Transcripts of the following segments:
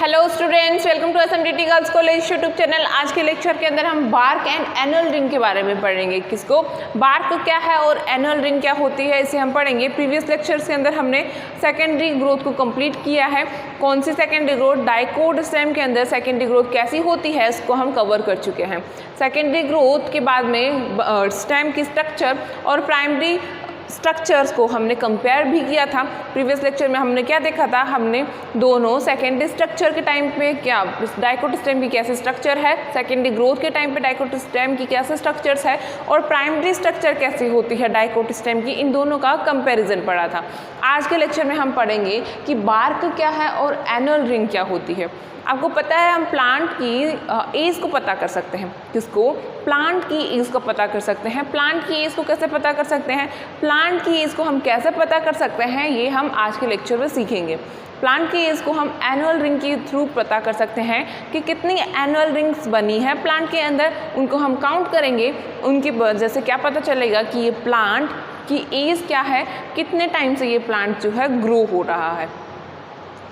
Hello students, welcome to SMTT girls college YouTube channel. आज के lecture के अंदर हम बार्क एंड एनुअल रिंग के बारे में पढ़ेंगे। किसको? बार्क क्या है और एनुअल रिंग क्या होती है, इसे हम पढ़ेंगे। प्रीवियस लेक्चर्स के अंदर हमने सेकेंडरी ग्रोथ को कंप्लीट किया है। कौन सी सेकेंडरी ग्रोथ? डाइकोट स्टेम के अंदर सेकेंडरी ग्रोथ कैसी होती है, इसको हम कवर कर चुके हैं। सेकेंडरी ग्रोथ के बाद में स्टेम की स्ट्रक्चर और प्राइमरी स्ट्रक्चर्स को हमने कंपेयर भी किया था। प्रीवियस लेक्चर में हमने क्या देखा था? हमने दोनों सेकेंडरी स्ट्रक्चर के टाइम पे क्या डाइकोट स्टेम की कैसे स्ट्रक्चर है, सेकेंडरी ग्रोथ के टाइम पे डाइकोट स्टेम की कैसे स्ट्रक्चर्स है और प्राइमरी स्ट्रक्चर कैसी होती है डाइकोट स्टेम की, इन दोनों का कंपैरिजन पढ़ा था। आज के लेक्चर में हम पढ़ेंगे कि बार्क क्या है और एनुअल रिंग क्या होती है। आपको पता है हम प्लांट की एज को पता कर सकते हैं। किसको? प्लांट की एज को पता कर सकते हैं। प्लांट की एज को कैसे पता कर सकते हैं? प्लांट की एज को हम कैसे पता कर सकते हैं, ये हम आज के लेक्चर में सीखेंगे। प्लांट की एज को हम एनुअल रिंग के थ्रू पता कर सकते हैं कि कितनी एनुअल रिंग्स बनी है प्लांट के अंदर, उनको हम काउंट करेंगे। उनकी वजह से क्या पता चलेगा कि ये प्लांट की एज क्या है, कितने टाइम से ये प्लांट जो है ग्रो हो रहा है।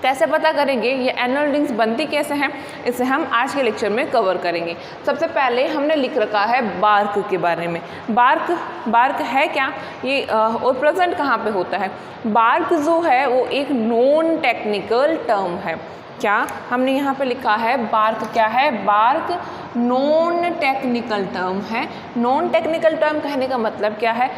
कैसे पता करेंगे, ये एनुअल रिंग्स बनती कैसे हैं, इसे हम आज के लेक्चर में कवर करेंगे। सबसे पहले हमने लिख रखा है बार्क के बारे में। बार्क है क्या ये और प्रेजेंट कहाँ पे होता है? बार्क जो है वो एक नॉन टेक्निकल टर्म है। क्या हमने यहाँ पे लिखा है? बार्क क्या है? बार्क नॉन टेक्निकल टर्म है। नॉन टेक्निकल टर्म कहने का मतलब क्या है?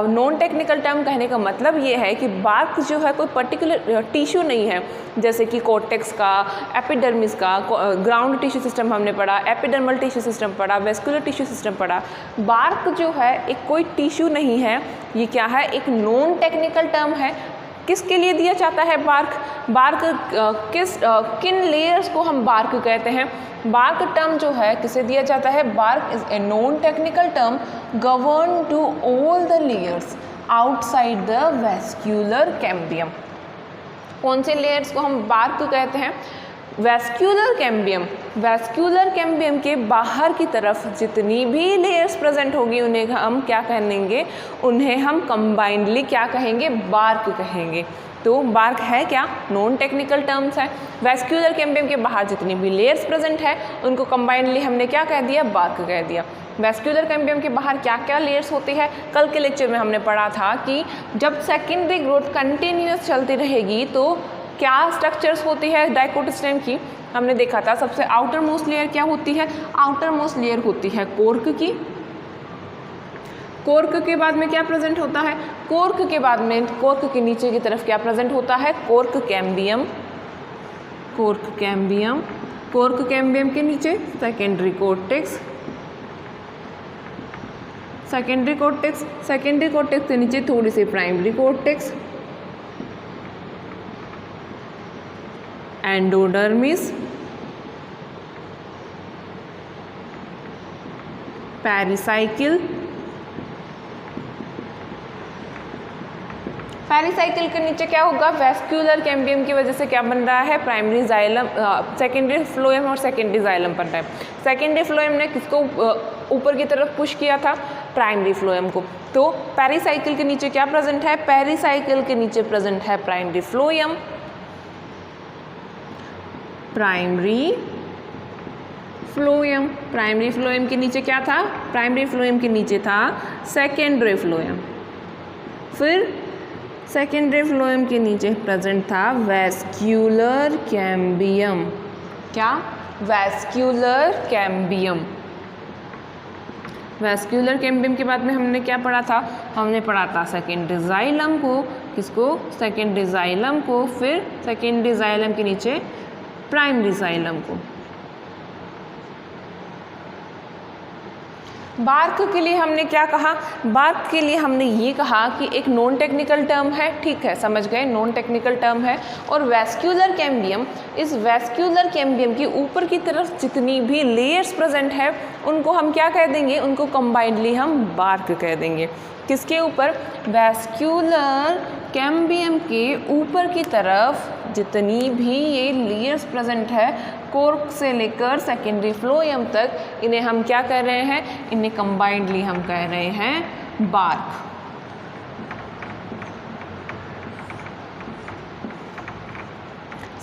नॉन टेक्निकल टर्म कहने का मतलब ये है कि बार्क जो है कोई पर्टिकुलर टिश्यू नहीं है, जैसे कि कोर्टेक्स का, एपिडर्मिस का, ग्राउंड टिश्यू सिस्टम हमने पढ़ा, एपिडर्मल टिश्यू सिस्टम पढ़ा, वेस्कुलर टिश्यू सिस्टम पढ़ा। बार्क जो है एक कोई टिश्यू नहीं है, ये क्या है? एक नॉन टेक्निकल टर्म है। किसके लिए दिया जाता है बार्क? किन लेयर्स को हम बार्क कहते हैं? बार्क टर्म जो है किसे दिया जाता है? Bark is a non technical term govern to all the layers outside the vascular cambium. कौन से लेयर्स को हम बार्क कहते हैं? Vascular cambium. वेस्क्यूलर कैम्बियम के बाहर की तरफ जितनी भी लेयर्स प्रेजेंट होगी उन्हें हम क्या कहेंगे? उन्हें हम कंबाइंडली क्या कहेंगे? बार्क कहेंगे। तो बार्क है क्या? नॉन टेक्निकल टर्म्स है। वेस्क्यूलर कैम्बियम के बाहर जितनी भी लेयर्स प्रेजेंट है उनको कंबाइंडली हमने क्या कह दिया? बार्क कह दिया। वेस्क्यूलर कैम्बियम के बाहर क्या क्या लेयर्स होती है? कल के लेक्चर में हमने पढ़ा था कि जब सेकेंडरी ग्रोथ कंटिन्यूस चलती रहेगी तो क्या स्ट्रक्चर्स होती है डाइकोट स्टेम की? हमने देखा था सबसे आउटर मोस्ट लेयर क्या होती है? आउटर मोस्ट लेयर होती है कोर्क की। कोर्क के बाद में क्या प्रेजेंट होता है? कोर्क के बाद में कोर्क के नीचे की तरफ क्या प्रेजेंट होता है? Cork cambium. Cork cambium. Cork cambium के नीचे secondary cortex. Secondary cortex. Secondary cortex के नीचे थोड़ी सी primary cortex. Endodermis. Pericycle. Pericycle के नीचे क्या होगा? वेस्क्यूलर कैम्बियम की वजह से क्या बन रहा है? प्राइमरी जाइलम, सेकेंडरी फ्लोएम और सेकेंडरी जाइलम बन रहा है। सेकेंडरी फ्लोएम ने किसको ऊपर की तरफ पुश किया था? प्राइमरी फ्लोएम को। तो पेरिसाइकिल के नीचे क्या प्रेजेंट है? पेरिसाइकिल के नीचे प्रेजेंट है primary phloem. Primary phloem. Primary phloem के नीचे क्या था? प्राइमरी फ्लोएम के नीचे था सेकेंडरी फ्लोएम। फिर सेकेंडरी फ्लोएम के नीचे प्रेजेंट था वेस्क्यूलर कैम्बियम। क्या? Vascular cambium. वेस्क्यूलर कैम्बियम के बाद में हमने क्या पढ़ा था? हमने पढ़ा था सेकेंडरी जाइलम को। किसको? सेकेंडरी जाइलम को। फिर सेकेंडरी जाइलम के नीचे प्राइमरी जाइलम को। बार्क के लिए हमने क्या कहा? बार्क के लिए हमने ये कहा कि एक नॉन टेक्निकल टर्म है। ठीक है, समझ गए, नॉन टेक्निकल टर्म है। और वेस्क्यूलर कैम्बियम, इस वेस्क्यूलर कैम्बियम की ऊपर की तरफ जितनी भी लेयर्स प्रेजेंट है उनको हम क्या कह देंगे? उनको कंबाइंडली हम बार्क कह देंगे। किसके ऊपर? वेस्क्यूलर कैम्बियम के ऊपर की तरफ जितनी भी ये लेयर्स प्रेजेंट है कोर्क से लेकर सेकेंडरी फ्लोएम तक, इन्हें हम क्या कह रहे हैं? इन्हें कंबाइंडली हम कह रहे हैं बार्क।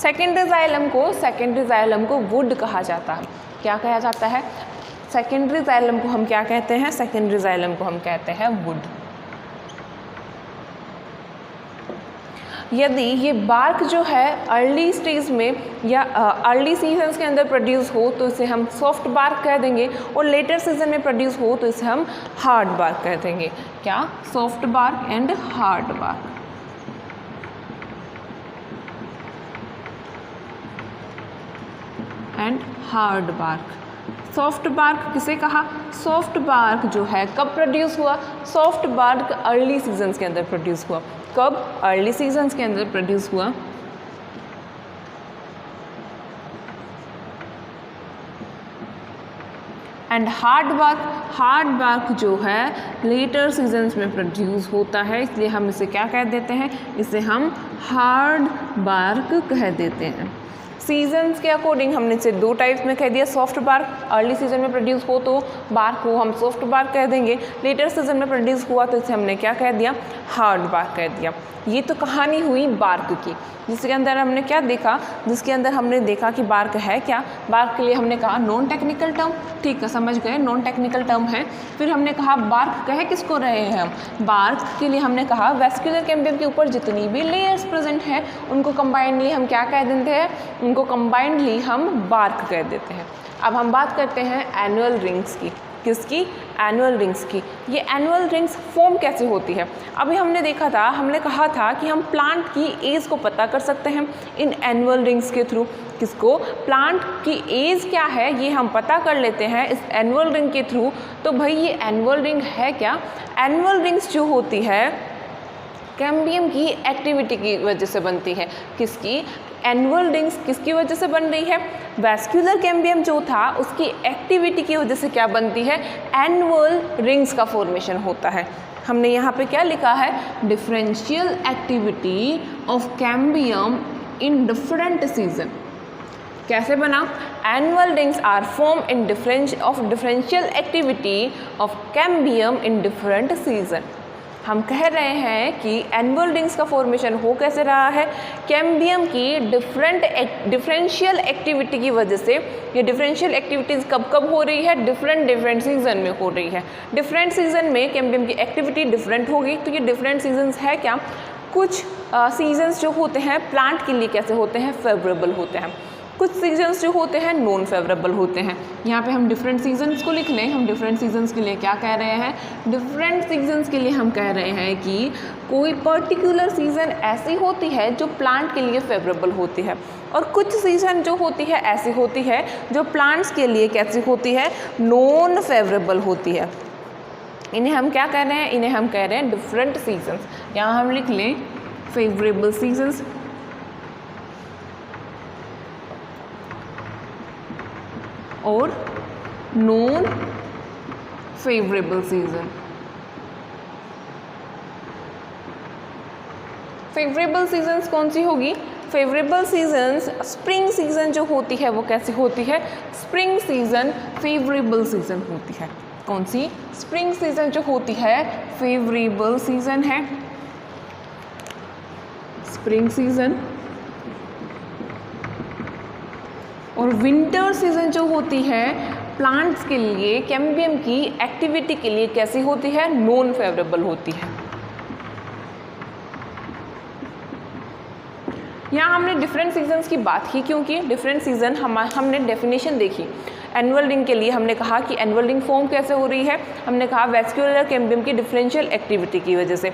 सेकेंडरी जाइलम को वुड कहा जाता है। क्या कहा जाता है? सेकेंडरी जाइलम को हम क्या कहते हैं? सेकेंडरी जाइलम को हम कहते हैं वुड। यदि ये बार्क जो है अर्ली स्टेज में या अर्ली सीजन्स के अंदर प्रोड्यूस हो तो इसे हम सॉफ्ट बार्क कह देंगे, और लेटर सीजन में प्रोड्यूस हो तो इसे हम हार्ड बार्क कह देंगे। क्या? Soft bark and hard bark. And hard bark. Soft bark किसे कहा? सॉफ्ट बार्क जो है कब प्रोड्यूस हुआ? सॉफ्ट बार्क अर्ली सीजन्स के अंदर प्रोड्यूस हुआ। कब? अर्ली सीजन्स के अंदर प्रोड्यूस हुआ। एंड हार्ड बार्क जो है लेटर सीजन्स में प्रोड्यूस होता है, इसलिए हम इसे क्या कह देते हैं? इसे हम हार्ड बार्क कह देते हैं। सीजन्स के अकॉर्डिंग हमने इसे दो टाइप्स में कह दिया। सॉफ्ट बार्क अर्ली सीजन में प्रोड्यूस हो तो बार्क को हम सॉफ्ट बार्क कह देंगे, लेटर सीजन में प्रोड्यूस हुआ तो इसे हमने क्या कह दिया? हार्ड बार्क कह दिया। ये तो कहानी हुई बार्क की, जिसके अंदर हमने क्या देखा? जिसके अंदर हमने देखा कि बार्क है क्या। बार्क के लिए हमने कहा नॉन टेक्निकल टर्म, ठीक है, समझ गए, नॉन टेक्निकल टर्म है। फिर हमने कहा बार्क कहे किसको रहे हैं हम? बार्क के लिए हमने कहा वैस्कुलर कैम्बियम के ऊपर जितनी भी लेयर्स प्रेजेंट हैं उनको कंबाइंडली हम क्या कह देते हैं? उनको कंबाइंडली हम बार्क कह देते हैं। अब हम बात करते हैं एनुअल रिंग्स की। किसकी? एनुअल रिंग्स की। ये एनुअल रिंग्स फॉर्म कैसे होती है? अभी हमने देखा था, हमने कहा था कि हम प्लांट की एज को पता कर सकते हैं इन एनुअल रिंग्स के थ्रू। किसको? प्लांट की एज क्या है ये हम पता कर लेते हैं इस एनुअल रिंग के थ्रू। तो भाई ये एनुअल रिंग है क्या? एनुअल रिंग्स जो होती है कैम्बियम की एक्टिविटी की वजह से बनती है। किसकी? एनुअल रिंग्स किसकी वजह से बन रही है? वैस्कुलर कैम्बियम जो था उसकी एक्टिविटी की वजह से क्या बनती है? एनुअल रिंग्स का फॉर्मेशन होता है। हमने यहाँ पे क्या लिखा है? Differential activity of cambium in different season. कैसे बना? Annual rings are form in differential activity of cambium in different season. हम कह रहे हैं कि एनुअल रिंग्स का फॉर्मेशन हो कैसे रहा है? कैम्बियम की डिफरेंशियल एक्टिविटी की वजह से। ये डिफरेंशियल एक्टिविटीज़ कब कब हो रही है? डिफरेंट सीजन में हो रही है। डिफरेंट सीजन में कैम्बियम की एक्टिविटी डिफरेंट होगी। तो ये डिफरेंट सीजन्स है क्या? कुछ सीजन्स जो होते हैं प्लांट के लिए कैसे होते हैं? फेवरेबल होते हैं। कुछ सीजन्स जो होते हैं नॉन फेवरेबल होते हैं। यहाँ पे हम डिफरेंट सीजन्स को लिख लें। हम डिफरेंट सीजन्स के लिए क्या कह रहे हैं? डिफरेंट सीजन्स के लिए हम कह रहे हैं कि कोई पर्टिकुलर सीज़न ऐसी होती है जो प्लांट के लिए फेवरेबल होती है, और कुछ सीज़न जो होती है ऐसी होती है जो प्लांट्स के लिए कैसी होती है? नॉन फेवरेबल होती है। इन्हें हम क्या कह रहे हैं? इन्हें हम कह रहे हैं डिफरेंट सीजन्स। यहाँ हम लिख लें फेवरेबल सीजन्स और non favourable season. Favourable seasons कौन सी होगी? फेवरेबल सीजन्स स्प्रिंग सीजन जो होती है वो कैसी होती है? स्प्रिंग सीजन फेवरेबल सीजन होती है। कौन सी? स्प्रिंग सीजन जो होती है फेवरेबल सीजन है। Spring season. और विंटर सीजन जो होती है प्लांट्स के लिए कैम्बियम की एक्टिविटी के लिए कैसी होती है? नॉन फेवरेबल होती है। यहाँ हमने डिफरेंट सीजन्स की बात की क्योंकि डिफरेंट सीजन हमने डेफिनेशन देखी। एनुअल रिंग के लिए हमने कहा कि एनुअल रिंग फॉर्म कैसे हो रही है? हमने कहा वैस्कुलर कैम्बियम की डिफरेंशियल एक्टिविटी की वजह से।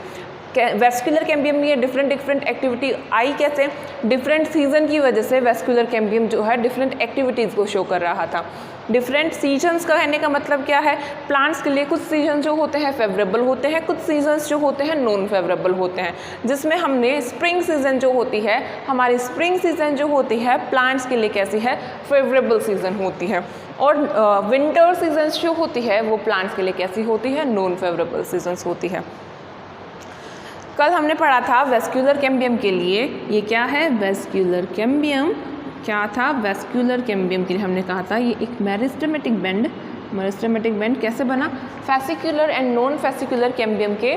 वैस्कुलर कैम्बियम में डिफरेंट एक्टिविटी आई कैसे? डिफरेंट सीजन की वजह से वैस्कुलर कैम्बियम जो है डिफरेंट एक्टिविटीज़ को शो कर रहा था। डिफरेंट सीजन्स का कहने का मतलब क्या है? प्लांट्स के लिए कुछ सीजन जो होते हैं फेवरेबल होते हैं, कुछ सीजन्स जो होते हैं नॉन फेवरेबल होते हैं, जिसमें हमने स्प्रिंग सीजन जो होती है, हमारी स्प्रिंग सीजन जो होती है प्लांट्स के लिए कैसी है? फेवरेबल सीजन होती है। और विंटर सीजन्स जो होती है वो प्लांट्स के लिए कैसी होती है? नॉन फेवरेबल सीजन्स होती है। कल हमने पढ़ा था वैस्कुलर कैम्बियम के लिए, ये क्या है? वैस्कुलर कैम्बियम क्या था? वैस्कुलर कैम्बियम के लिए हमने कहा था ये एक मेरिस्टेमेटिक बेंड कैसे बना? Fascicular and non fascicular cambium के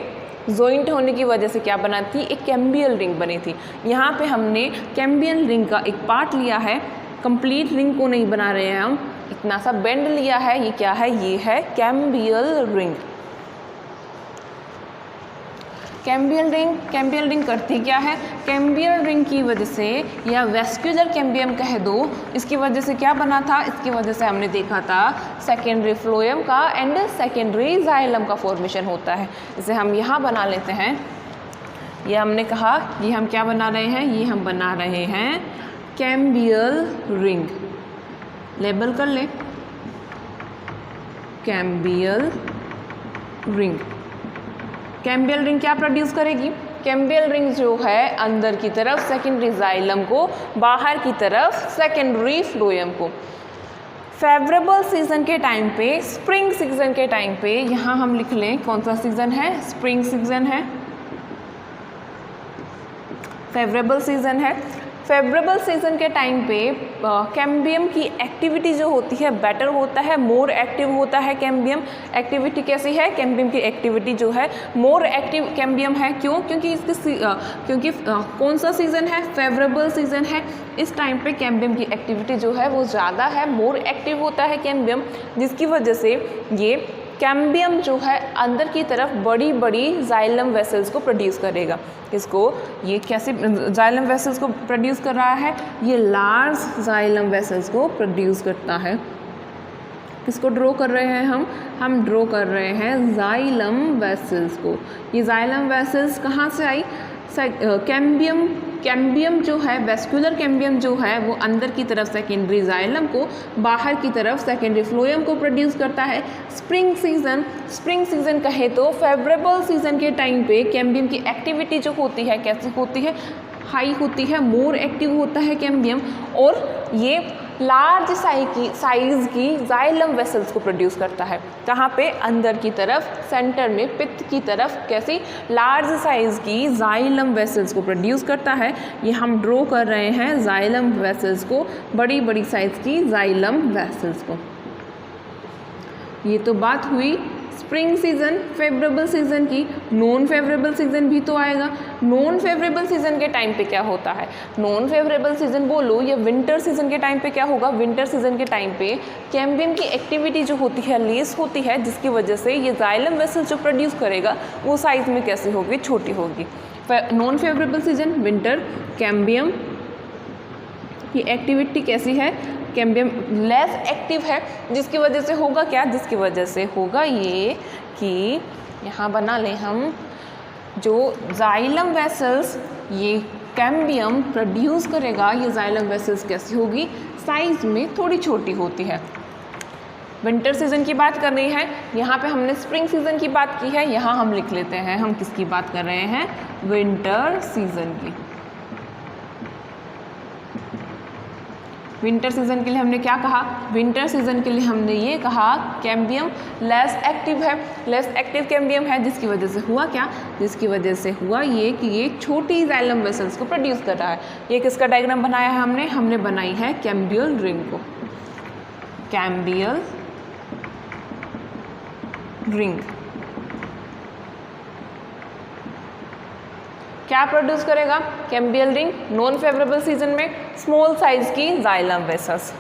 जॉइंट होने की वजह से क्या बना थी, एक कैम्बियल रिंग बनी थी। यहाँ पे हमने कैम्बियल रिंग का एक पार्ट लिया है, कंप्लीट रिंग को नहीं बना रहे हैं हम, इतना सा बेंड लिया है। ये क्या है, ये है कैम्बियल रिंग। कैम्बियल रिंग करती क्या है, कैम्बियल रिंग की वजह से या वेस्क्यूलर कैम्बियम कह दो, इसकी वजह से क्या बना था, इसकी वजह से हमने देखा था सेकेंडरी फ्लोएम का एंड सेकेंडरी जाइलम का फॉर्मेशन होता है। इसे हम यहाँ बना लेते हैं। ये हमने कहा, ये हम क्या बना रहे हैं, ये हम बना रहे हैं कैम्बियल रिंग। लेबल कर ले, कैम्बियल रिंग। कैम्बियल रिंग क्या प्रोड्यूस करेगी, कैम्बियल रिंग जो है अंदर की तरफ सेकेंडरी जाइलम को, बाहर की तरफ सेकेंडरी फ्लोएम को। फेवरेबल सीजन के टाइम पे, स्प्रिंग सीजन के टाइम पे, यहाँ हम लिख लें कौन सा सीजन है, स्प्रिंग सीजन है, फेवरेबल सीजन है। फेवरेबल सीजन के टाइम पे कैम्बियम की एक्टिविटी जो होती है बेटर होता है, मोर एक्टिव होता है कैम्बियम। एक्टिविटी कैसी है, कैम्बियम की एक्टिविटी जो है मोर एक्टिव कैम्बियम है। क्यों, क्योंकि कौन सा सीज़न है, फेवरेबल सीज़न है। इस टाइम पे कैम्बियम की एक्टिविटी जो है वो ज़्यादा है, मोर एक्टिव होता है कैम्बियम, जिसकी वजह से ये कैम्बियम जो है अंदर की तरफ बड़ी बड़ी जाइलम वेसल्स को प्रोड्यूस करेगा। इसको ये कैसे जाइलम वेसल्स को प्रोड्यूस कर रहा है, ये लार्ज जाइलम वेसल्स को प्रोड्यूस करता है। किसको ड्रॉ कर रहे हैं हम ड्रॉ कर रहे हैं जाइलम वेसल्स को। ये जाइलम वेसल्स कहाँ से आई, कैम्बियम जो है, वेस्कुलर कैम्बियम जो है वो अंदर की तरफ सेकेंडरी जाइलम को, बाहर की तरफ सेकेंडरी फ्लोएम को प्रोड्यूस करता है। स्प्रिंग सीजन कहे तो फेवरेबल सीजन के टाइम पे कैम्बियम की एक्टिविटी जो होती है कैसी होती है, हाई होती है, मोर एक्टिव होता है कैम्बियम, और ये लार्ज साइज की जाइलम वेसल्स को प्रोड्यूस करता है। कहाँ पे, अंदर की तरफ, सेंटर में पित्त की तरफ कैसी लार्ज साइज की जाइलम वेसल्स को प्रोड्यूस करता है। ये हम ड्रॉ कर रहे हैं जाइलम वेसल्स को, बड़ी बड़ी साइज की जाइलम वेसल्स को। ये तो बात हुई स्प्रिंग सीजन, फेवरेबल सीजन की। नॉन फेवरेबल सीजन भी तो आएगा। नॉन फेवरेबल सीजन के टाइम पे क्या होता है, नॉन फेवरेबल सीजन बोलो या विंटर सीजन के टाइम पे क्या होगा, विंटर सीजन के टाइम पे कैम्बियम की एक्टिविटी जो होती है लेस होती है, जिसकी वजह से ये जाइलम वेसल जो प्रोड्यूस करेगा वो साइज में कैसी होगी, छोटी होगी। Non favourable season winter, cambium की एक्टिविटी कैसी है, कैम्बियम लेस एक्टिव है, जिसकी वजह से होगा क्या, जिसकी वजह से होगा ये कि यहाँ बना लें हम, जो जाइलम वेसल्स ये कैम्बियम प्रोड्यूस करेगा, ये जाइलम वेसल्स कैसी होगी, साइज में थोड़ी छोटी होती है। विंटर सीजन की बात कर रही है, यहाँ पे हमने स्प्रिंग सीजन की बात की है, यहाँ हम लिख लेते हैं हम किसकी बात कर रहे हैं, विंटर सीजन की। विंटर सीजन के लिए हमने क्या कहा, विंटर सीजन के लिए हमने ये कहा कैम्बियम लेस एक्टिव है, लेस एक्टिव कैम्बियम है, जिसकी वजह से हुआ क्या, जिसकी वजह से हुआ ये कि ये छोटी जाइलम वेसल्स को प्रोड्यूस कर रहा है। ये किसका डायग्राम बनाया है हमने बनाई है कैम्बियल रिंग को, कैम्बियल रिंग। क्या प्रोड्यूस करेगा cambial ring non favourable season में, स्मॉल साइज की जाइलम वेसल्स।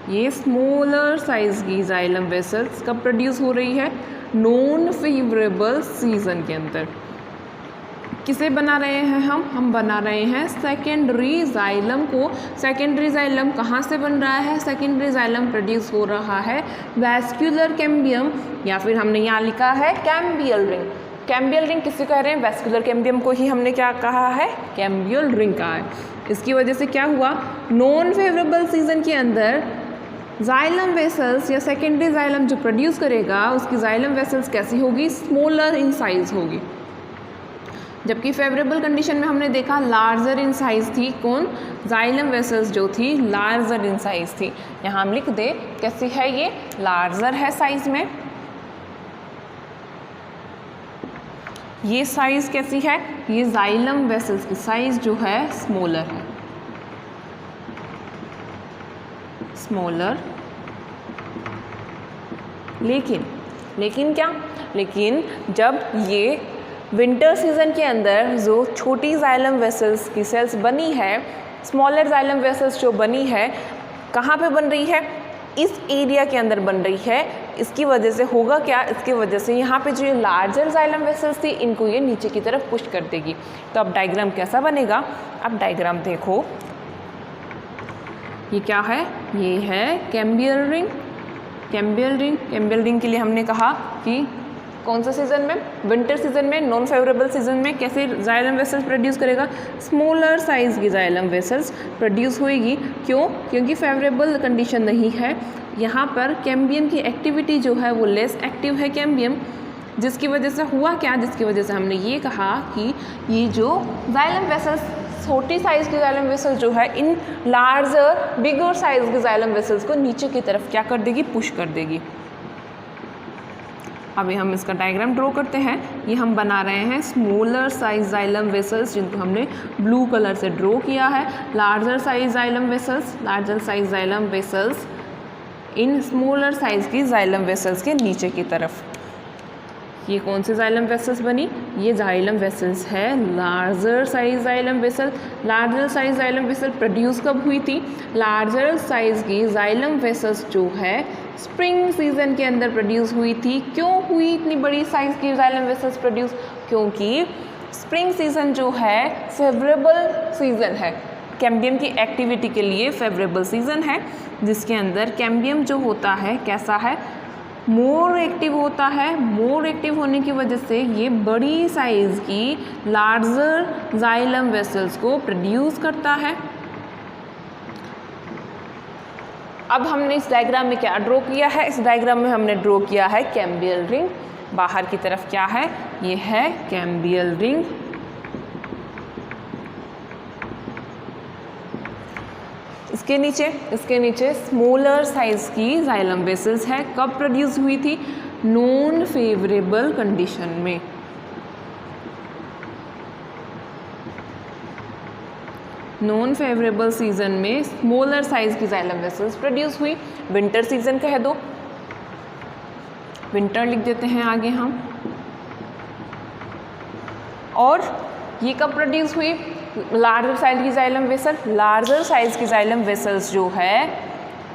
ये स्मॉलर साइज की जाइलम वेसल्स कब प्रोड्यूस हो रही है, नॉन फेवरेबल सीजन के अंदर। किसे बना रहे हैं हम बना रहे हैं सेकेंडरी जाइलम को। सेकेंडरी जाइलम कहाँ से बन रहा है, सेकेंडरी जाइलम प्रोड्यूस हो रहा है वैस्कुलर कैम्बियम, या फिर हमने यहाँ लिखा है कैम्बियल रिंग। कैम्बियल रिंग किसे कह रहे हैं, वैस्कुलर कैम्बियम को ही हमने क्या कहा है, कैम्बियल रिंग कहा है। इसकी वजह से क्या हुआ, नॉन फेवरेबल सीजन के अंदर जाइलम वेसल्स या सेकेंडरी जाइलम जो प्रोड्यूस करेगा उसकी जाइलम वेसल्स कैसी होगी, स्मॉलर इन साइज होगी। जबकि फेवरेबल कंडीशन में हमने देखा लार्जर इन साइज थी, कौन, जाइलम वेसल्स जो थी लार्जर इन साइज थी। यहाँ हम लिख दे कैसी है, ये लार्जर है साइज में, ये साइज कैसी है, ये जाइलम वेसल्स की साइज जो है स्मॉलर है, स्मॉलर। लेकिन क्या, लेकिन जब ये विंटर सीजन के अंदर जो छोटी जाइलम वेसल्स की सेल्स बनी है, स्मॉलर जाइलम वेसल्स जो बनी है, कहाँ पे बन रही है? इस एरिया के अंदर बन रही है। इसकी वजह से होगा क्या? इसकी वजह से यहाँ पे जो ये लार्जर जाइलम वेसल्स थी इनको ये नीचे की तरफ पुश कर देगी। तो अब डायग्राम कैसा बनेगा? अब डायग्राम देखो, ये क्या है? ये है कैम्बियल रिंग। कैम्बियल रिंग के लिए हमने कहा कि कौन सा सीज़न में? विंटर सीजन में, नॉन फेवरेबल सीजन में कैसे जाइलम वेसल्स प्रोड्यूस करेगा? स्मॉलर साइज़ की जाइलम वेसल्स प्रोड्यूस होएगी। क्यों? क्योंकि फेवरेबल कंडीशन नहीं है। यहाँ पर कैम्बियम की एक्टिविटी जो है वो लेस एक्टिव है कैम्बियम, जिसकी वजह से हुआ क्या? जिसकी वजह से हमने ये कहा कि ये जो जाइलम वेसल्स, छोटी साइज़ की जाइलम वेसल्स जो है, इन लार्जर बिगर साइज़ के जाइलम वेसल्स को नीचे की तरफ क्या कर देगी? पुश कर देगी। अभी हम इसका डायग्राम ड्रॉ करते हैं। ये हम बना रहे हैं स्मॉलर साइज जाइलम वेसल्स, जिनको हमने ब्लू कलर से ड्रॉ किया है। Larger size xylem vessels in smaller size की जाइलम वेसल्स के नीचे की तरफ। ये कौन सी जाइलम वेसल्स बनी? ये जाइलम वेसल्स है larger size xylem vessel. Larger size xylem vessel produce कब हुई थी? लार्जर साइज की जाइलम वेसल्स जो है स्प्रिंग सीजन के अंदर प्रोड्यूस हुई थी। क्यों हुई इतनी बड़ी साइज की जाइलम वेसल्स प्रोड्यूस? क्योंकि स्प्रिंग सीजन जो है फेवरेबल सीजन है, कैम्बियम की एक्टिविटी के लिए फेवरेबल सीजन है, जिसके अंदर कैम्बियम जो होता है कैसा है? मोर एक्टिव होता है। मोर एक्टिव होने की वजह से ये बड़ी साइज़ की लार्जर जाइलम वेसल्स को प्रोड्यूस करता है। अब हमने इस डायग्राम में क्या ड्रॉ किया है? इस डायग्राम में हमने ड्रॉ किया है कैम्बियल रिंग। बाहर की तरफ क्या है? ये है कैम्बियल रिंग। इसके नीचे स्मॉलर साइज की जाइलम वेसल्स है। कब प्रोड्यूस हुई थी? नॉन फेवरेबल कंडीशन में। नॉन फेवरेबल सीजन में स्मॉलर साइज की जाइलम वेसल्स प्रोड्यूस हुई। विंटर सीजन कह दो, विंटर लिख देते हैं आगे हम। और ये कब प्रोड्यूस हुई? लार्जर साइज की जाइलम वेसल। लार्जर साइज की जाइलम वेसल्स जो है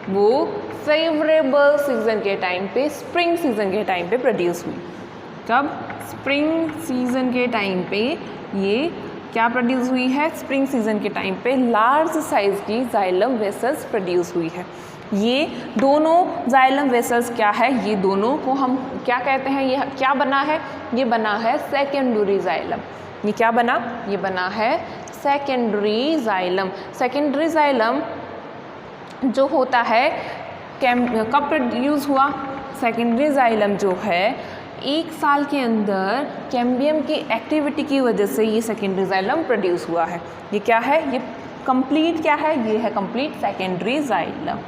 वो फेवरेबल सीजन के टाइम पे, स्प्रिंग सीजन के टाइम पे प्रोड्यूस हुई। कब? स्प्रिंग सीजन के टाइम पे ये क्या प्रोड्यूस हुई है? स्प्रिंग सीजन के टाइम पे लार्ज साइज की जाइलम वेसल्स प्रोड्यूस हुई है। ये दोनों जाइलम वेसल्स क्या है? ये दोनों को हम क्या कहते हैं? ये क्या बना है? ये बना है सेकेंडरी जाइलम। ये क्या बना? ये बना है सेकेंडरी जाइलम। सेकेंडरी जाइलम जो होता है कब प्रोड्यूस हुआ? सेकेंडरी जाइलम जो है 1 साल के अंदर कैम्बियम की एक्टिविटी की वजह से ये सेकेंडरी जाइलम प्रोड्यूस हुआ है। ये क्या है? ये कंप्लीट क्या है? ये है complete secondary xylem.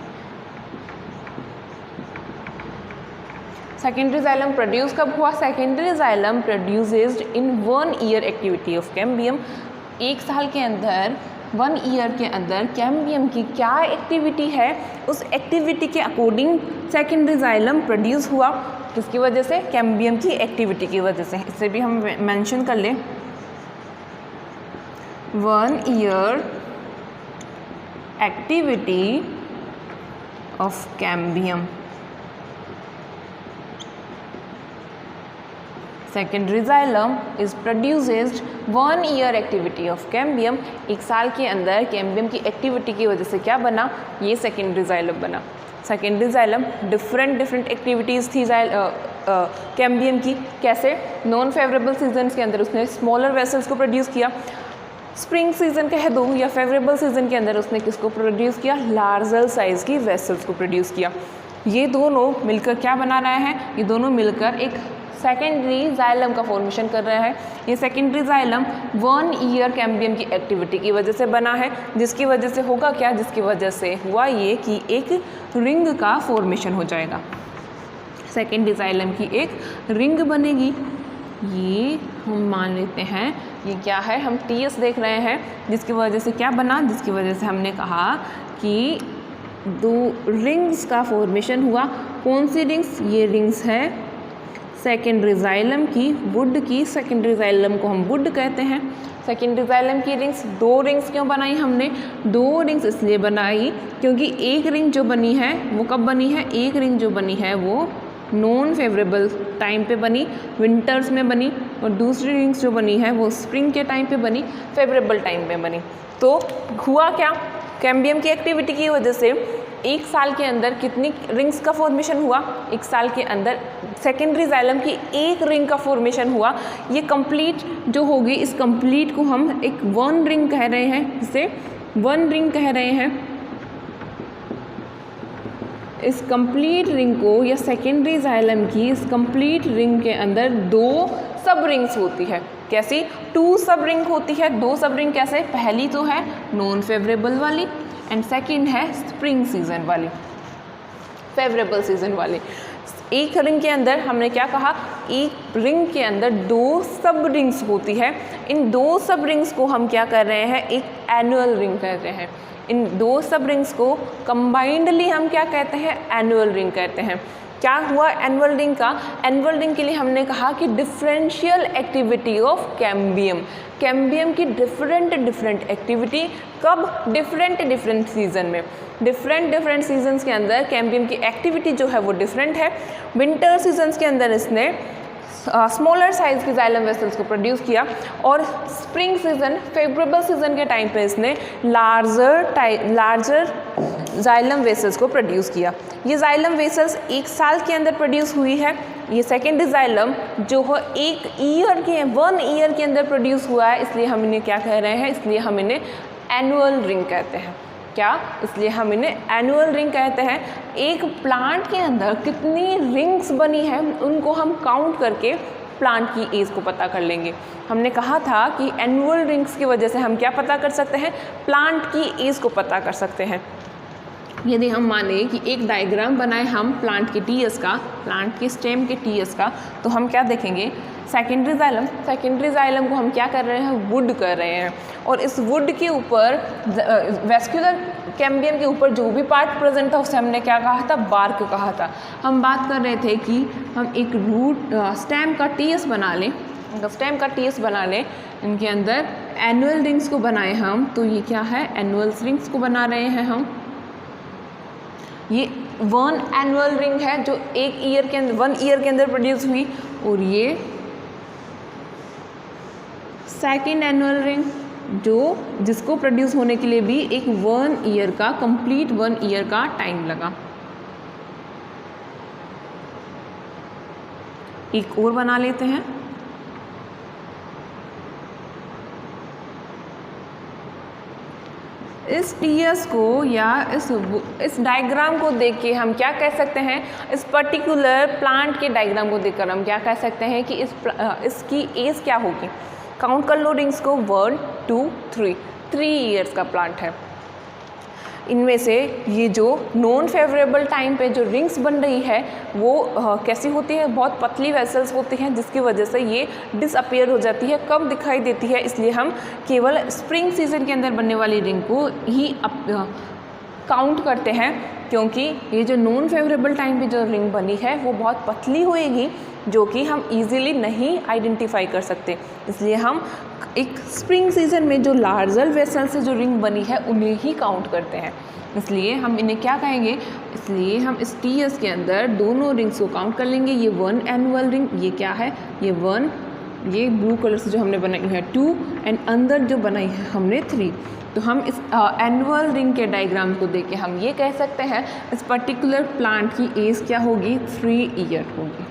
Secondary xylem produce कब हुआ? Secondary xylem produced in 1 year activity of cambium. 1 साल के अंदर, 1 ईयर के अंदर कैम्बियम की क्या एक्टिविटी है, उस एक्टिविटी के अकॉर्डिंग सेकेंडरी जाइलम प्रोड्यूस हुआ। किसकी वजह से? कैम्बियम की एक्टिविटी की वजह से। इसे भी हम मेंशन कर लें। 1 year activity of cambium. Secondary xylem is produced 1 year activity of cambium. 1 साल के अंदर कैम्बियम की एक्टिविटी की वजह से क्या बना? ये सेकेंडरी जाइलम बना। सेकेंडरी जाइलम डिफरेंट एक्टिविटीज़ थी कैम्बियम की। कैसे? नॉन फेवरेबल सीजन के अंदर उसने स्मॉलर वेसल्स को प्रोड्यूस किया। स्प्रिंग सीजन कह दो या फेवरेबल सीजन के अंदर उसने किसको प्रोड्यूस किया? लार्जर साइज की वेसल्स को प्रोड्यूस किया। ये दोनों मिलकर क्या बना रहे हैं? ये दोनों मिलकर एक सेकेंडरी जाइलम का फॉर्मेशन कर रहे हैं। ये सेकेंडरी जाइलम 1 ईयर कैम्बियम की एक्टिविटी की वजह से बना है। जिसकी वजह से होगा क्या? जिसकी वजह से हुआ ये कि एक रिंग का फॉर्मेशन हो जाएगा। सेकेंडरी जाइलम की एक रिंग बनेगी। ये हम मान लेते हैं ये क्या है? हम TS देख रहे हैं। जिसकी वजह से क्या बना? जिसकी वजह से हमने कहा कि 2 रिंग्स का फॉर्मेशन हुआ। कौन सी रिंग्स? ये रिंग्स है सेकेंडरी जाइलम की, वुड की सेकेंडरी जाइलम को हम वुड कहते हैं। सेकेंडरी जाइलम की रिंग्स, 2 रिंग्स क्यों बनाई हमने? 2 रिंग्स इसलिए बनाई क्योंकि एक रिंग जो बनी है वो कब बनी है? एक रिंग जो बनी है वो नॉन फेवरेबल टाइम पे बनी, विंटर्स में बनी, और दूसरी रिंग्स जो बनी है वो स्प्रिंग के टाइम पे बनी, फेवरेबल टाइम पे बनी। तो हुआ क्या? कैम्बियम की एक्टिविटी की वजह से एक साल के अंदर कितनी रिंग्स का फॉर्मेशन हुआ? एक साल के अंदर सेकेंडरी जाइलम की एक रिंग का फॉर्मेशन हुआ। ये कंप्लीट जो होगी, इस कंप्लीट को हम एक 1 रिंग कह रहे हैं, इसे 1 रिंग कह रहे हैं। इस कंप्लीट रिंग को या सेकेंडरी जाइलम की इस कंप्लीट रिंग के अंदर 2 सब रिंग्स होती है। कैसी? 2 सब रिंग होती है। 2 सब रिंग कैसे? पहली तो है नॉन फेवरेबल वाली एंड सेकंड है स्प्रिंग सीजन वाली, फेवरेबल सीजन वाली। एक रिंग के अंदर हमने क्या कहा? एक रिंग के अंदर 2 सब रिंग्स होती है। इन 2 सब रिंग्स को हम क्या कर रहे हैं? एक एनुअल रिंग कह रहे हैं। इन 2 सब रिंग्स को कंबाइंडली हम क्या कहते हैं? एनुअल रिंग कहते हैं। क्या हुआ एनुअल रिंग का? एनुअल रिंग के लिए हमने कहा कि differential activity of cambium, cambium की डिफरेंट एक्टिविटी कब? डिफरेंट सीजन में। डिफरेंट सीजन्स के अंदर कैम्बियम की एक्टिविटी जो है वो डिफरेंट है। विंटर सीजन्स के अंदर इसने स्मॉलर साइज के जाइलम वेसल्स को प्रोड्यूस किया, और स्प्रिंग सीजन, फेवरेबल सीजन के टाइम पे इसने लार्जर जाइलम वेसल्स को प्रोड्यूस किया। ये जाइलम वेसल्स एक साल के अंदर प्रोड्यूस हुई है। ये सेकेंडरी जाइलम जो है 1 ईयर के अंदर प्रोड्यूस हुआ है, इसलिए हम इन्हें क्या कह रहे हैं? इसलिए हम इन्हें एनुअल रिंग कहते हैं। क्या? इसलिए हम इन्हें एनुअल रिंग कहते हैं। एक प्लांट के अंदर कितनी रिंग्स बनी है उनको हम काउंट करके प्लांट की एज को पता कर लेंगे। हमने कहा था कि एनुअल रिंग्स की वजह से हम क्या पता कर सकते हैं? प्लांट की एज को पता कर सकते हैं। यदि हम माने कि एक डायग्राम बनाए हम प्लांट के टीएस का, प्लांट के स्टेम के टीएस का, तो हम क्या देखेंगे? सेकेंडरी जाइलम को हम क्या कर रहे हैं? वुड कर रहे हैं। और इस वुड के ऊपर, वेस्क्यूलर कैम्बियम के ऊपर जो भी पार्ट प्रेजेंट था उसे हमने क्या कहा था? बार्क कहा था। हम बात कर रहे थे कि हम एक रूट स्टेम का टीएस बना लें, स्टेम का टीएस बना लें, इनके अंदर एनुअल रिंग्स को बनाए हम, तो ये क्या है? एनुअल रिंग्स को बना रहे हैं हम। ये 1 एनुअल रिंग है जो 1 ईयर के अंदर प्रोड्यूस हुई, और ये सेकेंड एनुअल रिंग जिसको प्रोड्यूस होने के लिए भी एक 1 ईयर का, कंप्लीट 1 ईयर का टाइम लगा। एक और बना लेते हैं। इस टीएस को या इस डायग्राम को देख के हम क्या कह सकते हैं? इस पर्टिकुलर प्लांट के डायग्राम को देखकर हम क्या कह सकते हैं कि इसकी एज क्या होगी? काउंट कर लो रिंग्स को, 1 2 3 ईयर्स का प्लांट है। इनमें से ये जो नॉन फेवरेबल टाइम पे जो रिंग्स बन रही है वो कैसी होती है? बहुत पतली वेसल्स होती हैं, जिसकी वजह से ये डिसअपियर हो जाती है, कम दिखाई देती है। इसलिए हम केवल स्प्रिंग सीजन के अंदर बनने वाली रिंग को ही काउंट करते हैं, क्योंकि ये जो नॉन फेवरेबल टाइम पे जो रिंग बनी है वो बहुत पतली होएगी, जो कि हम इजीली नहीं आइडेंटिफाई कर सकते। इसलिए हम एक स्प्रिंग सीजन में जो लार्जर वेसल से जो रिंग बनी है उन्हें ही काउंट करते हैं। इसलिए हम इन्हें क्या कहेंगे? इसलिए हम इस टीएस के अंदर दोनों रिंग्स को काउंट कर लेंगे। ये 1 एनुअल रिंग, ये क्या है? ये 1, ये ब्लू कलर से जो हमने बनाई है 2, एंड अंदर जो बनाई है हमने 3। तो हम इस एनुअल रिंग के डायग्राम को देख के हम ये कह सकते हैं इस पर्टिकुलर प्लांट की एज क्या होगी? 3 ईयर होगी।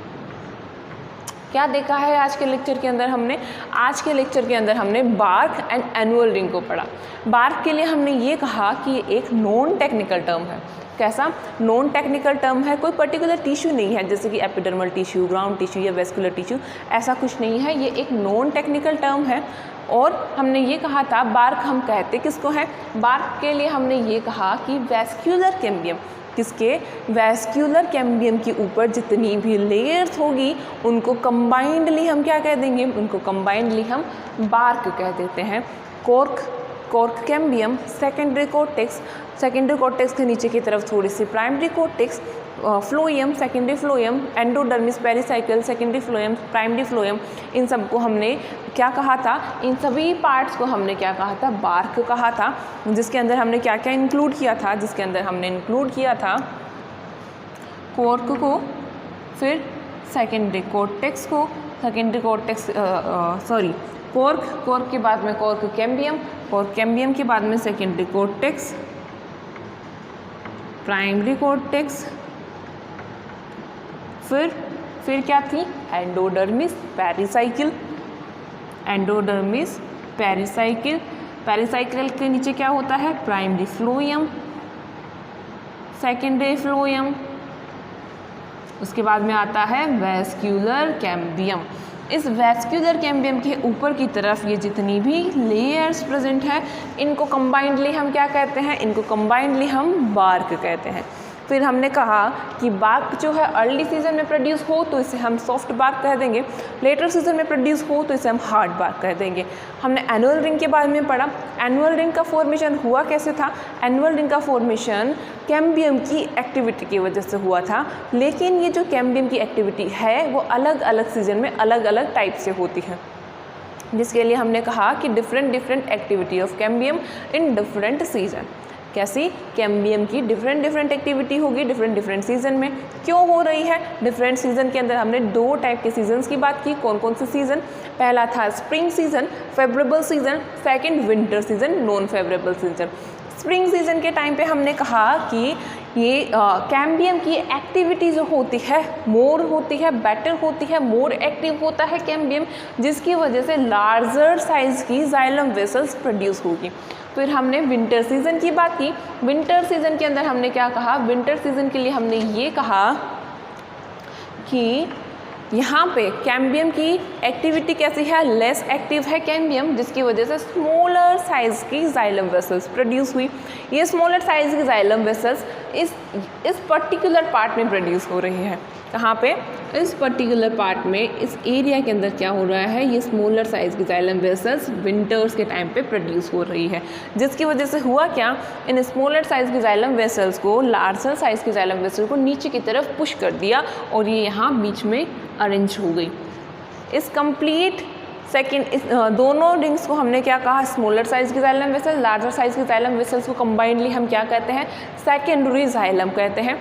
क्या देखा है आज के लेक्चर के अंदर हमने? आज के लेक्चर के अंदर हमने बार्क एंड एनुअल रिंग को पढ़ा। बार्क के लिए हमने ये कहा कि ये एक नॉन टेक्निकल टर्म है। कैसा? नॉन टेक्निकल टर्म है, कोई पर्टिकुलर टिश्यू नहीं है, जैसे कि एपिडर्मल टिश्यू, ग्राउंड टिश्यू या वेस्कुलर टिश्यू, ऐसा कुछ नहीं है। ये एक नॉन टेक्निकल टर्म है। और हमने ये कहा था बार्क हम कहते किसको हैं? बार्क के लिए हमने ये कहा कि वेस्क्यूलर कैम्बियम, किसके? वेस्क्यूलर कैम्बियम के ऊपर जितनी भी लेयर्स होगी उनको कंबाइंडली हम क्या कह देंगे? उनको कंबाइंडली हम बार्क कह देते हैं। कॉर्क कैम्बियम, सेकेंडरी कॉर्टेक्स के नीचे की तरफ थोड़ी सी primary cortex, phloem, secondary phloem, endodermis, pericycle, secondary phloem, primary phloem, इन सब को हमने क्या कहा था, इन सभी पार्ट्स को हमने क्या कहा था, बार्क कहा था, जिसके अंदर हमने क्या क्या इंक्लूड किया था, जिसके अंदर हमने इंक्लूड किया था कॉर्क को, फिर सेकेंडरी कॉर्टेक्स को, सेकेंडरी कॉर्टेक्स कॉर्क के बाद में कॉर्क कैम्बियम के बाद में सेकेंडरी कॉर्टेक्स, प्राइमरी कॉर्टेक्स, फिर क्या थी, एंडोडर्मिस, पेरिसाइकिल, पेरिसाइकिल के नीचे क्या होता है, प्राइमरी फ्लोएम, सेकेंडरी फ्लोएम, उसके बाद में आता है वैस्क्यूलर कैम्बियम। इस वैस्क्यूलर कैम्बियम के ऊपर की तरफ ये जितनी भी लेयर्स प्रेजेंट है, इनको कंबाइंडली हम क्या कहते हैं, इनको कंबाइंडली हम बार्क कहते हैं। फिर हमने कहा कि बार्क जो है अर्ली सीजन में प्रोड्यूस हो तो इसे हम सॉफ्ट बार्क कह देंगे, लेटर सीजन में प्रोड्यूस हो तो इसे हम हार्ड बार्क कह देंगे। हमने एनुअल रिंग के बारे में पढ़ा। एनुअल रिंग का फॉर्मेशन हुआ कैसे था, एनुअल रिंग का फॉर्मेशन कैम्बियम की एक्टिविटी की वजह से हुआ था, लेकिन ये जो कैम्बियम की एक्टिविटी है वो अलग अलग सीजन में अलग अलग टाइप से होती है, जिसके लिए हमने कहा कि different activity of cambium in different season. कैसी, कैम्बियम की डिफरेंट एक्टिविटी होगी डिफरेंट सीजन में। क्यों हो रही है, डिफरेंट सीजन के अंदर हमने 2 टाइप के सीजन्स की बात की। कौन कौन से सीजन, पहला था spring season, favourable season, second winter season, non favourable season. Spring season के टाइम पे हमने कहा कि ये कैम्बियम की एक्टिविटी जो होती है मोर होती है, बेटर होती है, मोर एक्टिव होता है कैम्बियम, जिसकी वजह से लार्जर साइज की जाइलम वेसल्स प्रोड्यूस होगी। फिर हमने विंटर सीजन की बात की। विंटर सीजन के अंदर हमने क्या कहा, विंटर सीजन के लिए हमने ये कहा कि यहाँ पे कैम्बियम की एक्टिविटी कैसी है, लेस एक्टिव है कैम्बियम, जिसकी वजह से स्मॉलर साइज की जाइलम वेसल्स प्रोड्यूस हुई। ये स्मॉलर साइज की जाइलम वेसल्स इस पर्टिकुलर पार्ट में प्रोड्यूस हो रही है। कहाँ पे, इस पर्टिकुलर पार्ट में, इस एरिया के अंदर क्या हो रहा है, ये स्मॉलर साइज की जाइलम वेसल्स विंटर्स के टाइम पे प्रोड्यूस हो रही है, जिसकी वजह से हुआ क्या, इन स्मॉलर साइज की जाइलम वेसल्स को लार्जर साइज की जाइलम वेसल्स को नीचे की तरफ पुश कर दिया और ये यहाँ बीच में अरेंज हो गई। इस कंप्लीट दोनों रिंग्स को हमने क्या कहा, स्मॉलर साइज की जाइलम वेसल, लार्जर साइज की जाइलम वेसल्स को कंबाइंडली हम क्या कहते हैं, सेकेंडरी जाइलम कहते हैं।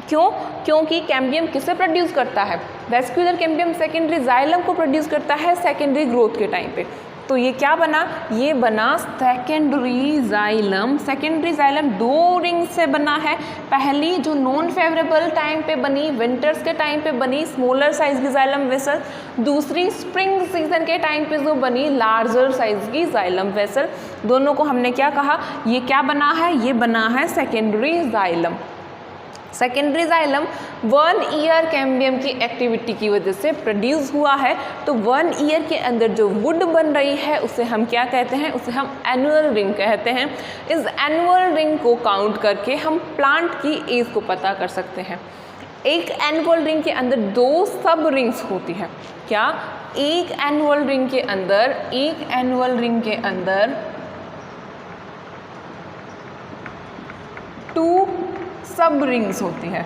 क्यों, क्योंकि कैम्बियम किसे प्रोड्यूस करता है, वैस्कुलर कैम्बियम सेकेंडरी जाइलम को प्रोड्यूस करता है सेकेंडरी ग्रोथ के टाइम पे। तो ये क्या बना, ये बना secondary xylem. Secondary xylem 2 ring से बना है। पहली जो नॉन फेवरेबल टाइम पे बनी, विंटर्स के टाइम पे बनी, स्मॉलर साइज की जाइलम वेसल। दूसरी स्प्रिंग सीजन के टाइम पे जो बनी, लार्जर साइज की जाइलम वेसल। दोनों को हमने क्या कहा, ये क्या बना है, ये बना है secondary xylem. Secondary xylem 1 year cambium की एक्टिविटी की वजह से प्रोड्यूस हुआ है। तो 1 ईयर के अंदर जो वुड बन रही है उसे हम क्या कहते हैं, उसे हम एनुअल रिंग कहते हैं। इस एनुअल रिंग को काउंट करके हम प्लांट की एज को पता कर सकते हैं। एक एनुअल रिंग के अंदर 2 सब रिंग्स होती है। क्या, एक एनुअल रिंग के अंदर 2 सब रिंग्स होती है।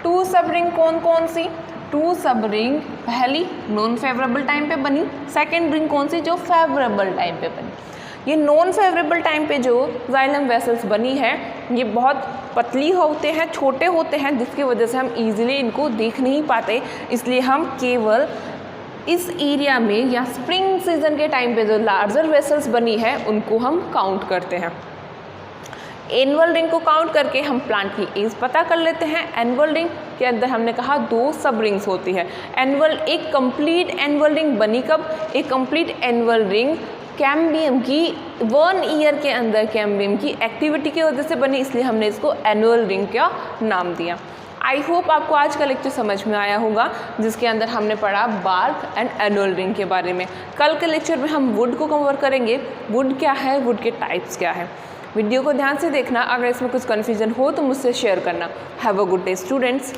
2 सब रिंग कौन कौन सी, 2 सब रिंग पहली नॉन फेवरेबल टाइम पे बनी, सेकेंड रिंग कौन सी, जो फेवरेबल टाइम पे बनी। ये नॉन फेवरेबल टाइम पे जो जाइलम वेसल्स बनी है ये बहुत पतली होते हैं, छोटे होते हैं, जिसकी वजह से हम इजीली इनको देख नहीं पाते। इसलिए हम केवल इस एरिया में या स्प्रिंग सीजन के टाइम पे जो लार्जर वेसल्स बनी है उनको हम काउंट करते हैं। एनुअल रिंग को काउंट करके हम प्लांट की एज पता कर लेते हैं। एनुअल रिंग के अंदर हमने कहा 2 सब रिंग्स होती है। एक कंप्लीट एनुअल रिंग बनी कब, एक कंप्लीट एनुअल रिंग कैम्बियम की 1 ईयर के अंदर कैम्बियम की एक्टिविटी की वजह से बनी, इसलिए हमने इसको एनुअल रिंग का नाम दिया। आई होप आपको आज का लेक्चर समझ में आया होगा, जिसके अंदर हमने पढ़ा बार्क एंड एनुअल रिंग के बारे में। कल के लेक्चर में हम वुड को कवर करेंगे, वुड क्या है, वुड के टाइप्स क्या है। वीडियो को ध्यान से देखना, अगर इसमें कुछ कन्फ्यूजन हो तो मुझसे शेयर करना। Have a good day students.